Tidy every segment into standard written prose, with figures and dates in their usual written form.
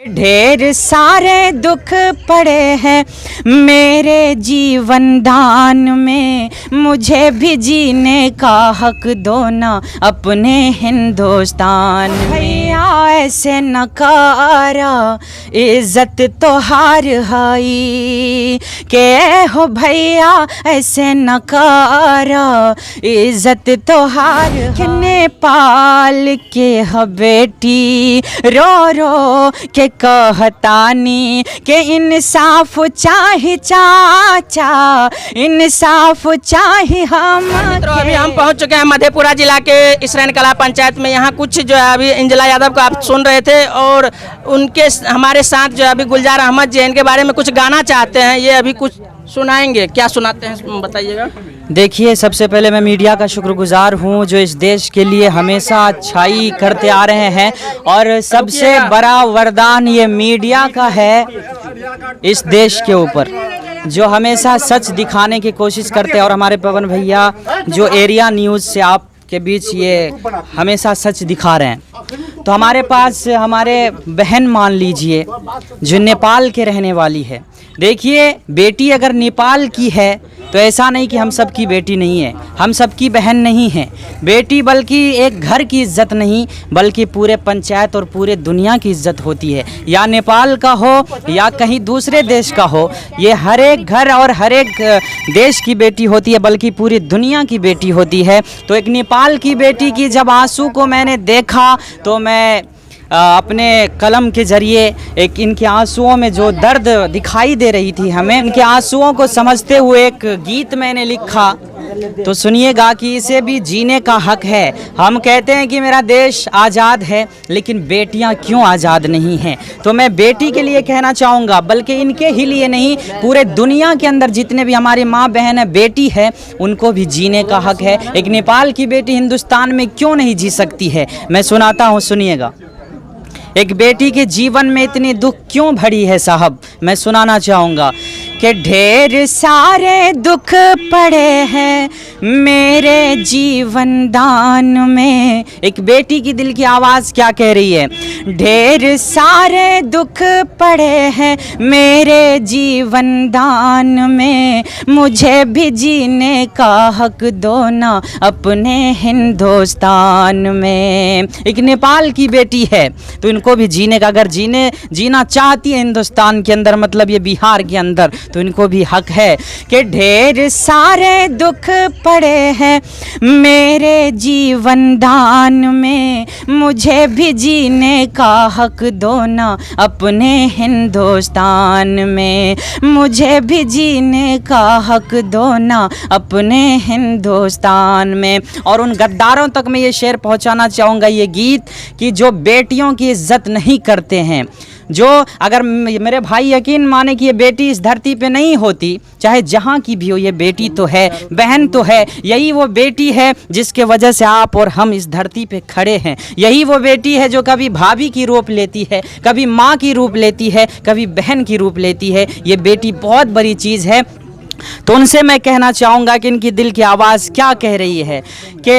ढेर सारे दुख पड़े हैं मेरे जीवन दान में, मुझे भी जीने का हक दो ना अपने हिंदुस्तान में। भैया ऐसे नकारा इज्जत तो हार हाई के हो भैया, ऐसे नकारा इज्जत तो हार। नेपाल के ह बेटी रो रो के कहतानी के इंसाफ चाहे चाचा, इंसाफ चाहे हम। अभी हम पहुंच चुके हैं मधेपुरा जिला के इसरैन कला पंचायत में। यहाँ कुछ जो है अभी इंजला यादव को आप सुन रहे थे और उनके हमारे साथ जो अभी गुलजार अहमद जी इनके बारे में कुछ गाना चाहते हैं, ये अभी कुछ सुनाएंगे। क्या सुनाते हैं बताइएगा। देखिए, सबसे पहले मैं मीडिया का शुक्रगुजार हूँ जो इस देश के लिए हमेशा अच्छाई करते आ रहे हैं, और सबसे बड़ा वरदान ये मीडिया का है इस देश के ऊपर, जो हमेशा सच दिखाने की कोशिश करते हैं। और हमारे पवन भैया जो एरिया न्यूज़ से आपके बीच ये हमेशा सच दिखा रहे हैं। तो हमारे पास हमारे बहन मान लीजिए जो नेपाल के रहने वाली है। देखिए, बेटी अगर नेपाल की है तो ऐसा नहीं कि हम सब की बेटी नहीं है, हम सब की बहन नहीं है बेटी, बल्कि एक घर की इज्जत नहीं बल्कि पूरे पंचायत और पूरे दुनिया की इज्जत होती है। या नेपाल का हो या कहीं दूसरे देश का हो, ये हर एक घर और हर एक देश की बेटी होती है, बल्कि पूरी दुनिया की बेटी होती है। तो एक नेपाल की बेटी की जब आंसू को मैंने देखा तो मैं अपने कलम के ज़रिए एक इनके आंसुओं में जो दर्द दिखाई दे रही थी हमें, इनके आंसुओं को समझते हुए एक गीत मैंने लिखा। तो सुनिएगा कि इसे भी जीने का हक है। हम कहते हैं कि मेरा देश आज़ाद है, लेकिन बेटियां क्यों आज़ाद नहीं हैं? तो मैं बेटी के लिए कहना चाहूँगा, बल्कि इनके ही लिए नहीं, पूरे दुनिया के अंदर जितने भी हमारी माँ बहन है, बेटी है, उनको भी जीने का हक है। एक नेपाल की बेटी हिंदुस्तान में क्यों नहीं जी सकती है? मैं सुनाता हूँ, सुनिएगा। एक बेटी के जीवन में इतनी दुख क्यों भरी है साहब? मैं सुनाना चाहूँगा कि ढेर सारे दुख पड़े हैं मेरे जीवन दान में। एक बेटी की दिल की आवाज़ क्या कह रही है? ढेर सारे दुख पड़े हैं मेरे जीवन दान में, मुझे भी जीने का हक दो ना अपने हिंदुस्तान में। एक नेपाल की बेटी है तो इनको भी जीने का, अगर जीना चाहती है हिंदुस्तान के अंदर, मतलब ये बिहार के अंदर, तो इनको भी हक है कि ढेर सारे दुख पड़े हैं मेरे जीवन दान में, मुझे भी जीने का हक दो ना अपने हिंदुस्तान में, मुझे भी जीने का हक दो ना अपने हिंदुस्तान में। और उन गद्दारों तक मैं ये शेर पहुंचाना चाहूँगा, ये गीत, कि जो बेटियों की इज्जत नहीं करते हैं, जो अगर मेरे भाई यकीन माने कि ये बेटी इस धरती पे नहीं होती, चाहे जहाँ की भी हो, ये बेटी तो है, बहन तो है। यही वो बेटी है जिसके वजह से आप और हम इस धरती पे खड़े हैं। यही वो बेटी है जो कभी भाभी की रूप लेती है, कभी माँ की रूप लेती है, कभी बहन की रूप लेती है। ये बेटी बहुत बड़ी चीज़ है। तो उनसे मैं कहना चाहूँगा कि इनकी दिल की आवाज़ क्या कह रही है कि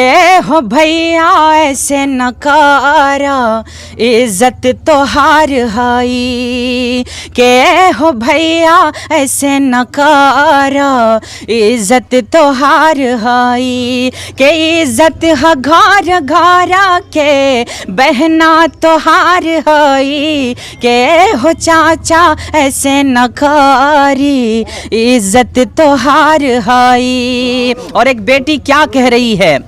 हो भैया ऐसे नकारा इज्जत तो हार हाई, के हो भैया ऐसे नकारा इज्जत तो हार हाई, के इज्जत ह घर घरा के बहना तो हार हाई, के हो चाचा ऐसे नकारी इज्जत तो हार हाई। और एक बेटी क्या कह रही है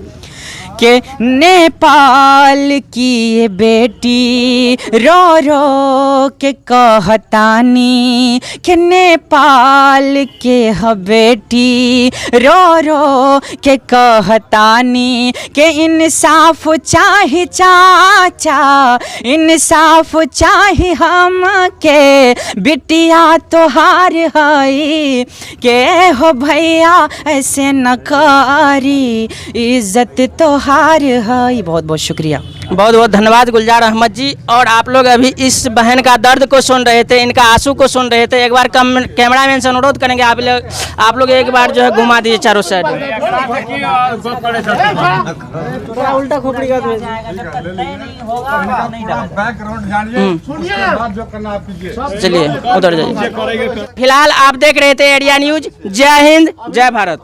कि नेपाल की ये बेटी रो रो के कहतानी कि नेपाल के ह बेटी रो रो के कहतानी कि इंसाफ चाहे चाचा, इंसाफ चाहे हम के बिटिया तो हार हाई, के हो भैया ऐसे नकारी इज्जत तो उपहार है। बहुत बहुत शुक्रिया। बहुत बहुत धन्यवाद गुलजार अहमद जी। और आप लोग अभी इस बहन का दर्द को सुन रहे थे, इनका आंसू को सुन रहे थे। एक बार कैमरामैन से अनुरोध करेंगे आप लोग एक बार जो है घुमा दीजिए चारों साइड। उल्टा खोपड़ी का चलिए उधर जाइए। फिलहाल आप देख रहे थे एरिया न्यूज। जय हिंद, जय भारत।